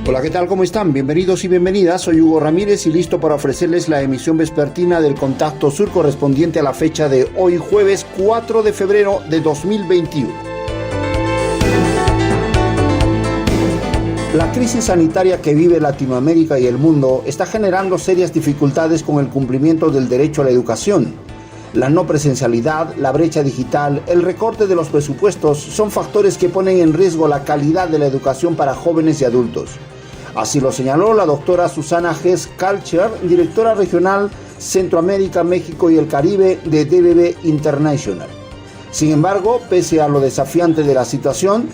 Hola, ¿qué tal? ¿Cómo están? Bienvenidos y bienvenidas. Soy Hugo Ramírez y listo para ofrecerles la emisión vespertina del Contacto Sur correspondiente a la fecha de hoy, jueves 4 de febrero de 2021. La crisis sanitaria que vive Latinoamérica y el mundo está generando serias dificultades con el cumplimiento del derecho a la educación. La no presencialidad, la brecha digital, el recorte de los presupuestos son factores que ponen en riesgo la calidad de la educación para jóvenes y adultos. Así lo señaló la doctora Susana Hess-Kalcher, directora regional Centroamérica, México y el Caribe de DBB International. Sin embargo, pese a lo desafiante de la situación,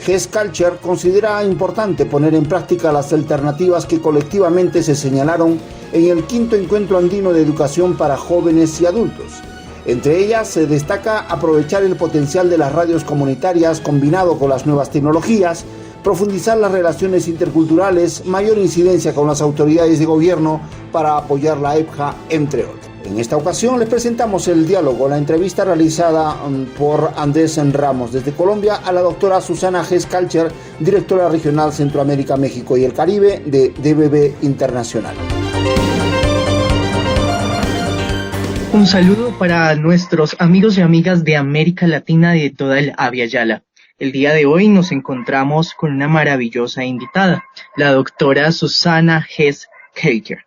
Hess-Kalcher considera importante poner en práctica las alternativas que colectivamente se señalaron en el quinto encuentro andino de educación para jóvenes y adultos. Entre ellas se destaca aprovechar el potencial de las radios comunitarias combinado con las nuevas tecnologías, profundizar las relaciones interculturales, mayor incidencia con las autoridades de gobierno para apoyar la EPJA, entre otros. En esta ocasión les presentamos el diálogo, la entrevista realizada por Andrés Ramos desde Colombia a la doctora Susana Hess-Kalcher, directora regional Centroamérica, México y el Caribe de DBB Internacional. Un saludo para nuestros amigos y amigas de América Latina y de toda el Abya Yala. El día de hoy nos encontramos con una maravillosa invitada, la doctora Susana Hess-Kalcher,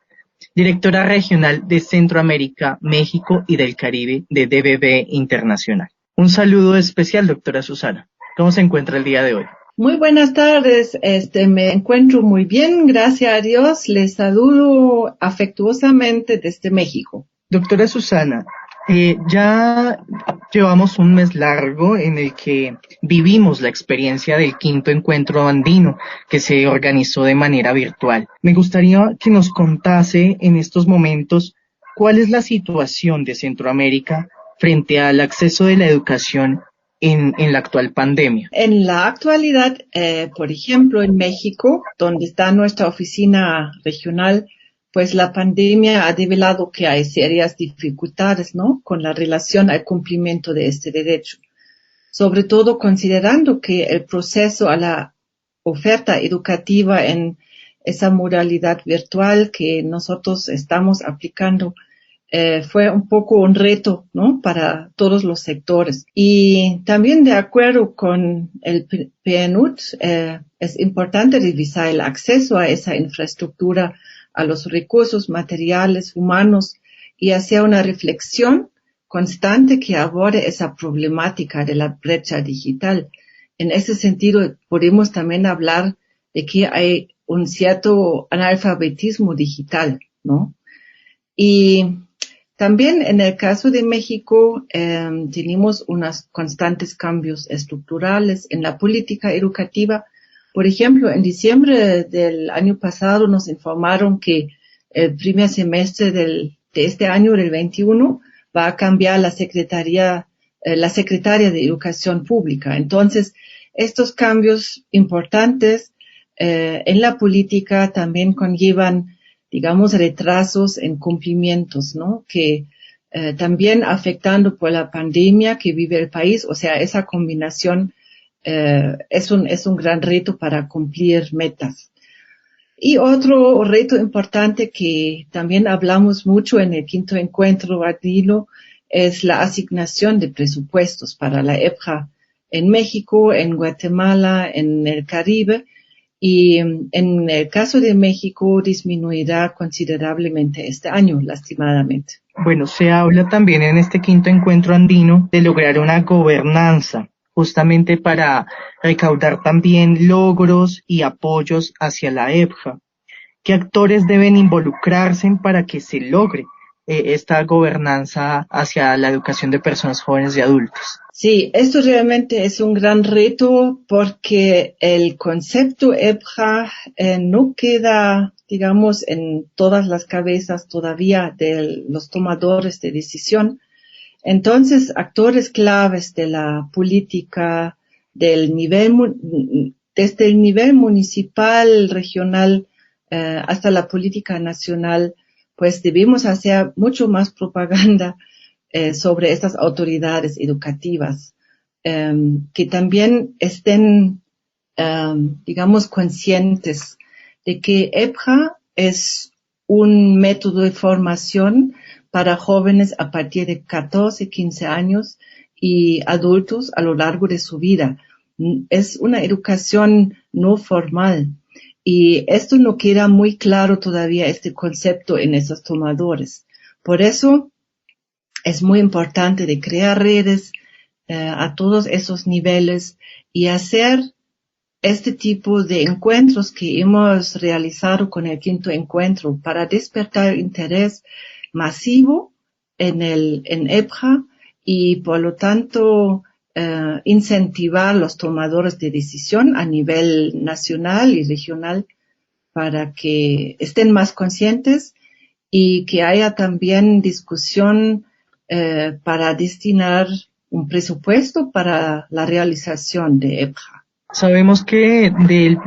directora regional de Centroamérica, México y del Caribe de DBB Internacional. Un saludo especial, doctora Susana. ¿Cómo se encuentra el día de hoy? Muy buenas tardes, me encuentro muy bien, gracias a Dios. Les saludo afectuosamente desde México. Doctora Susana, ya llevamos un mes largo en el que vivimos la experiencia del quinto encuentro andino que se organizó de manera virtual. Me gustaría que nos contase en estos momentos cuál es la situación de Centroamérica frente al acceso de la educación en la actual pandemia. En la actualidad, por ejemplo, en México, donde está nuestra oficina regional, pues la pandemia ha develado que hay serias dificultades, ¿no?, con la relación al cumplimiento de este derecho. Sobre todo considerando que el proceso a la oferta educativa en esa modalidad virtual que nosotros estamos aplicando fue un poco un reto, ¿no?, para todos los sectores. Y también de acuerdo con el PNUD, es importante revisar el acceso a esa infraestructura, a los recursos materiales, humanos, y hacer una reflexión constante que aborde esa problemática de la brecha digital. En ese sentido, podemos también hablar de que hay un cierto analfabetismo digital, ¿no? Y también en el caso de México, tenemos unos constantes cambios estructurales en la política educativa. Por ejemplo, en diciembre del año pasado nos informaron que el primer semestre de este año, del 21, va a cambiar la secretaria de Educación Pública. Entonces, estos cambios importantes en la política también conllevan, digamos, retrasos en cumplimientos, ¿no?, que también afectando por la pandemia que vive el país, o sea, esa combinación es un gran reto para cumplir metas. Y otro reto importante que también hablamos mucho en el quinto encuentro andino es la asignación de presupuestos para la EPJA en México, en Guatemala, en el Caribe, y en el caso de México disminuirá considerablemente este año, lastimadamente. Bueno, se habla también en este quinto encuentro andino de lograr una gobernanza, justamente para recaudar también logros y apoyos hacia la EPJA. ¿Qué actores deben involucrarse para que se logre esta gobernanza hacia la educación de personas jóvenes y adultos? Sí, esto realmente es un gran reto porque el concepto EPJA no queda, digamos, en todas las cabezas todavía de los tomadores de decisión. Entonces, actores claves de la política desde el nivel municipal, regional, hasta la política nacional, pues debemos hacer mucho más propaganda sobre estas autoridades educativas, que también estén, digamos, conscientes de que EPJA es un método de formación para jóvenes a partir de 14, 15 años y adultos a lo largo de su vida. Es una educación no formal y esto no queda muy claro todavía, este concepto en esos tomadores. Por eso es muy importante de crear redes a todos esos niveles y hacer este tipo de encuentros que hemos realizado con el quinto encuentro para despertar interés masivo en EPJA y por lo tanto incentivar los tomadores de decisión a nivel nacional y regional para que estén más conscientes y que haya también discusión para destinar un presupuesto para la realización de EPJA. Sabemos que del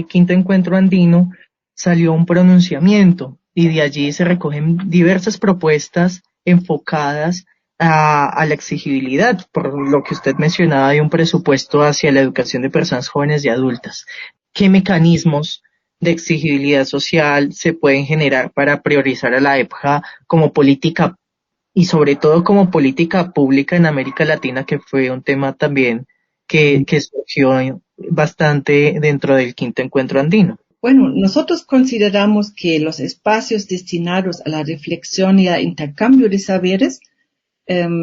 quinto encuentro andino salió un pronunciamiento y de allí se recogen diversas propuestas enfocadas a la exigibilidad, por lo que usted mencionaba, de un presupuesto hacia la educación de personas jóvenes y adultas. ¿Qué mecanismos de exigibilidad social se pueden generar para priorizar a la EPJA como política y sobre todo como política pública en América Latina, que fue un tema también que surgió bastante dentro del quinto encuentro andino? Bueno, nosotros consideramos que los espacios destinados a la reflexión y al intercambio de saberes,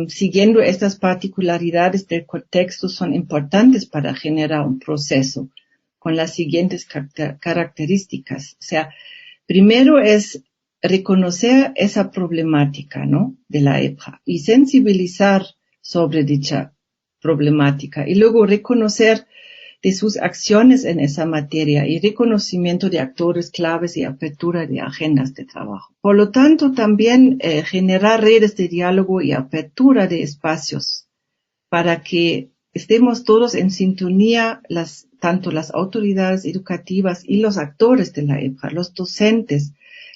siguiendo estas particularidades del contexto, son importantes para generar un proceso con las siguientes características. O sea, primero es reconocer esa problemática, ¿no?, de la EPJA y sensibilizar sobre dicha problemática y luego reconocer de sus acciones en esa materia y reconocimiento de actores claves y apertura de agendas de trabajo. Por lo tanto, también generar redes de diálogo y apertura de espacios para que estemos todos en sintonía, tanto las autoridades educativas y los actores de la EPJA, los docentes,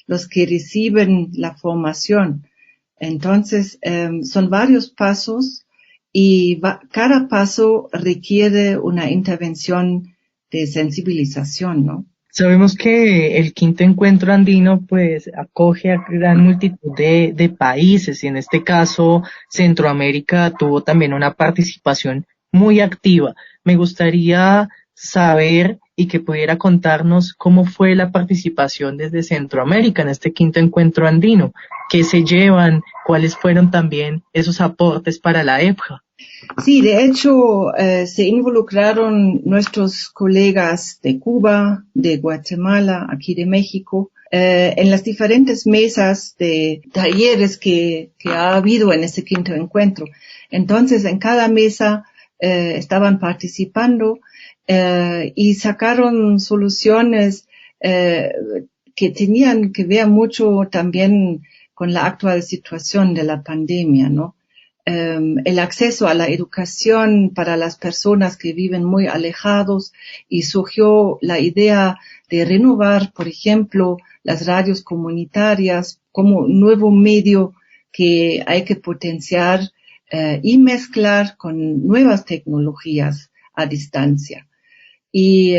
los que reciben la formación. Entonces, son varios pasos y cada paso requiere una intervención de sensibilización, ¿no? Sabemos que el quinto encuentro andino pues acoge a gran multitud de países y en este caso Centroamérica tuvo también una participación muy activa. Me gustaría saber y que pudiera contarnos cómo fue la participación desde Centroamérica en este quinto encuentro andino, qué se llevan, cuáles fueron también esos aportes para la EPJA. Sí, de hecho, se involucraron nuestros colegas de Cuba, de Guatemala, aquí de México, en las diferentes mesas de talleres que ha habido en ese quinto encuentro. Entonces, en cada mesa estaban participando y sacaron soluciones que tenían que ver mucho también con la actual situación de la pandemia, ¿no? El acceso a la educación para las personas que viven muy alejados y surgió la idea de renovar, por ejemplo, las radios comunitarias como un nuevo medio que hay que potenciar y mezclar con nuevas tecnologías a distancia. Y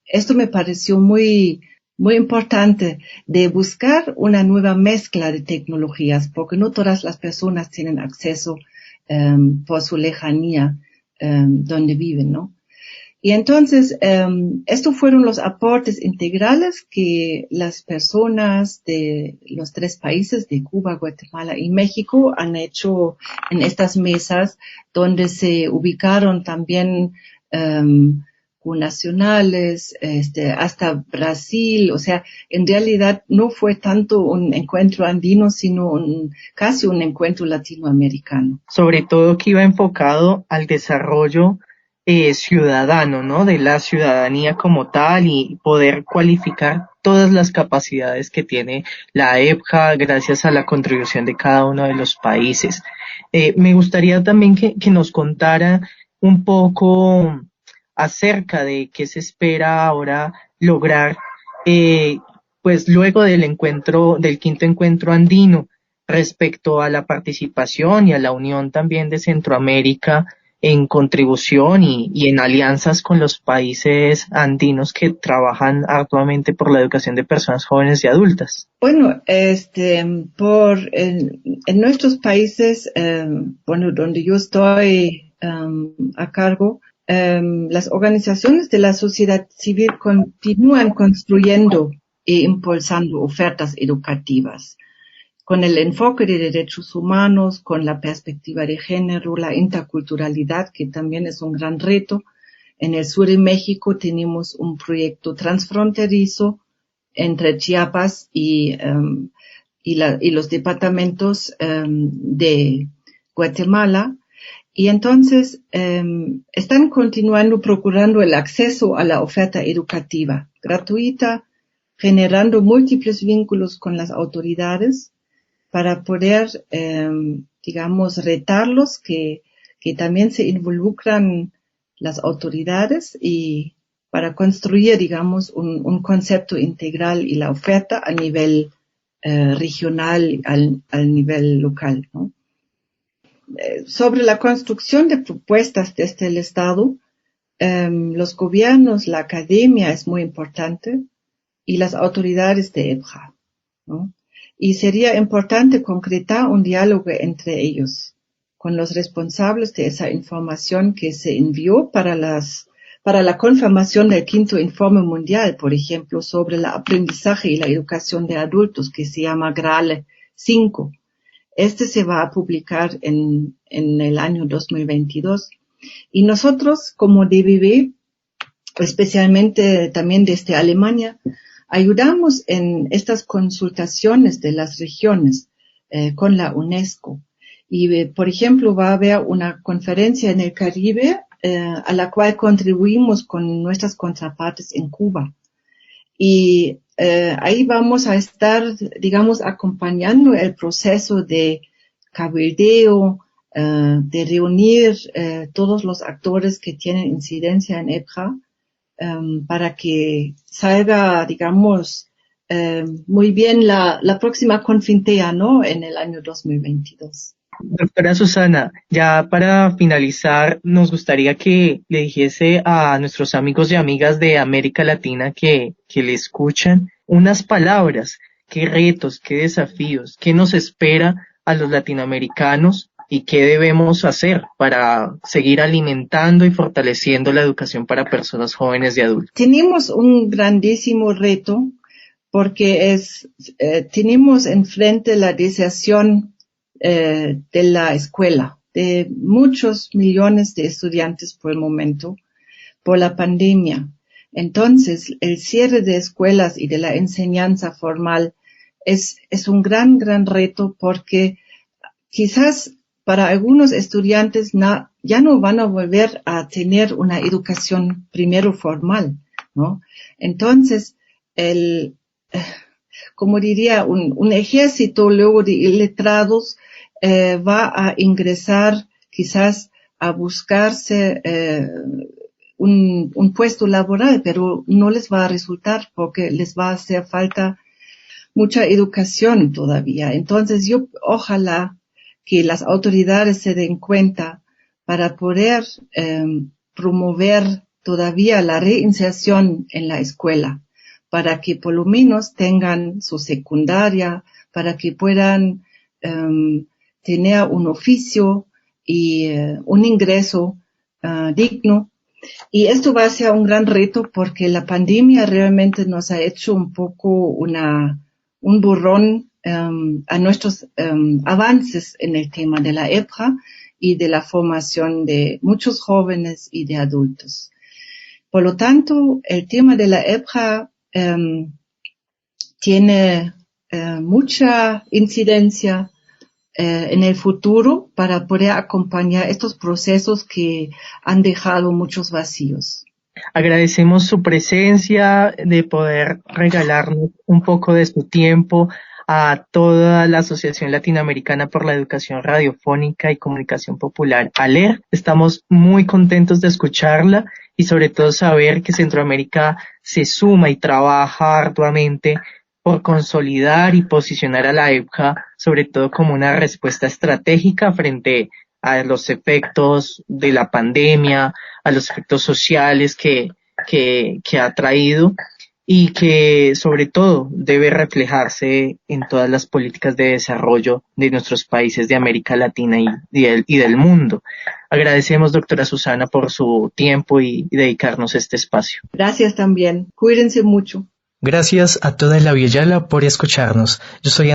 esto me pareció muy importante de buscar una nueva mezcla de tecnologías, porque no todas las personas tienen acceso por su lejanía donde viven, ¿no? Y entonces, estos fueron los aportes integrales que las personas de los tres países, de Cuba, Guatemala y México, han hecho en estas mesas, donde se ubicaron también nacionales, hasta Brasil. O sea, en realidad no fue tanto un encuentro andino, sino casi un encuentro latinoamericano. Sobre todo que iba enfocado al desarrollo ciudadano, ¿no? De la ciudadanía como tal y poder cualificar todas las capacidades que tiene la EPJA gracias a la contribución de cada uno de los países. Me gustaría también que nos contara un poco acerca de qué se espera ahora lograr, pues luego del quinto encuentro andino, respecto a la participación y a la unión también de Centroamérica en contribución y en alianzas con los países andinos que trabajan arduamente por la educación de personas jóvenes y adultas? Bueno, en nuestros países, donde yo estoy a cargo, las organizaciones de la sociedad civil continúan construyendo e impulsando ofertas educativas con el enfoque de derechos humanos, con la perspectiva de género, la interculturalidad, que también es un gran reto. En el sur de México tenemos un proyecto transfronterizo entre Chiapas y los departamentos de Guatemala. Y entonces están continuando procurando el acceso a la oferta educativa gratuita, generando múltiples vínculos con las autoridades para poder, retarlos que también se involucran las autoridades y para construir, un concepto integral y la oferta a nivel regional, al nivel local, ¿no? Sobre la construcción de propuestas desde el Estado, los gobiernos, la academia es muy importante y las autoridades de EBJA, ¿no? Y sería importante concretar un diálogo entre ellos, con los responsables de esa información que se envió para la confirmación del 5º Informe Mundial, por ejemplo, sobre el aprendizaje y la educación de adultos, que se llama GRALE 5. Este se va a publicar en el año 2022. Y nosotros, como DBB, especialmente también desde Alemania, ayudamos en estas consultaciones de las regiones con la UNESCO. Y, por ejemplo, va a haber una conferencia en el Caribe a la cual contribuimos con nuestras contrapartes en Cuba. Y ahí vamos a estar, acompañando el proceso de cabildeo, de reunir todos los actores que tienen incidencia en EBJA, para que salga, muy bien la próxima Confintea, ¿no? En el año 2022. Doctora Susana, ya para finalizar, nos gustaría que le dijese a nuestros amigos y amigas de América Latina que le escuchan unas palabras, qué retos, qué desafíos, qué nos espera a los latinoamericanos y qué debemos hacer para seguir alimentando y fortaleciendo la educación para personas jóvenes y adultos. Tenemos un grandísimo reto porque tenemos enfrente la deserción de la escuela, de muchos millones de estudiantes por el momento, por la pandemia. Entonces, el cierre de escuelas y de la enseñanza formal es un gran reto porque quizás para algunos estudiantes ya no van a volver a tener una educación primero formal, ¿no? Entonces, como diría, un ejército luego de iletrados va a ingresar quizás a buscarse un puesto laboral, pero no les va a resultar porque les va a hacer falta mucha educación todavía. Entonces ojalá que las autoridades se den cuenta para poder promover todavía la reinserción en la escuela, para que por lo menos tengan su secundaria, para que puedan tener un oficio y un ingreso digno. Y esto va a ser un gran reto porque la pandemia realmente nos ha hecho un poco un borrón a nuestros avances en el tema de la EBJA y de la formación de muchos jóvenes y de adultos. Por lo tanto, el tema de la EBJA tiene mucha incidencia en el futuro para poder acompañar estos procesos que han dejado muchos vacíos. Agradecemos su presencia, de poder regalarnos un poco de su tiempo a toda la Asociación Latinoamericana por la Educación Radiofónica y Comunicación Popular, ALER. Estamos muy contentos de escucharla y sobre todo saber que Centroamérica se suma y trabaja arduamente por consolidar y posicionar a la EBJA, sobre todo como una respuesta estratégica frente a los efectos de la pandemia, a los efectos sociales que ha traído y que sobre todo debe reflejarse en todas las políticas de desarrollo de nuestros países de América Latina y del mundo. Agradecemos, doctora Susana, por su tiempo y dedicarnos a este espacio. Gracias también. Cuídense mucho. Gracias a toda la Abya Yala por escucharnos. Yo soy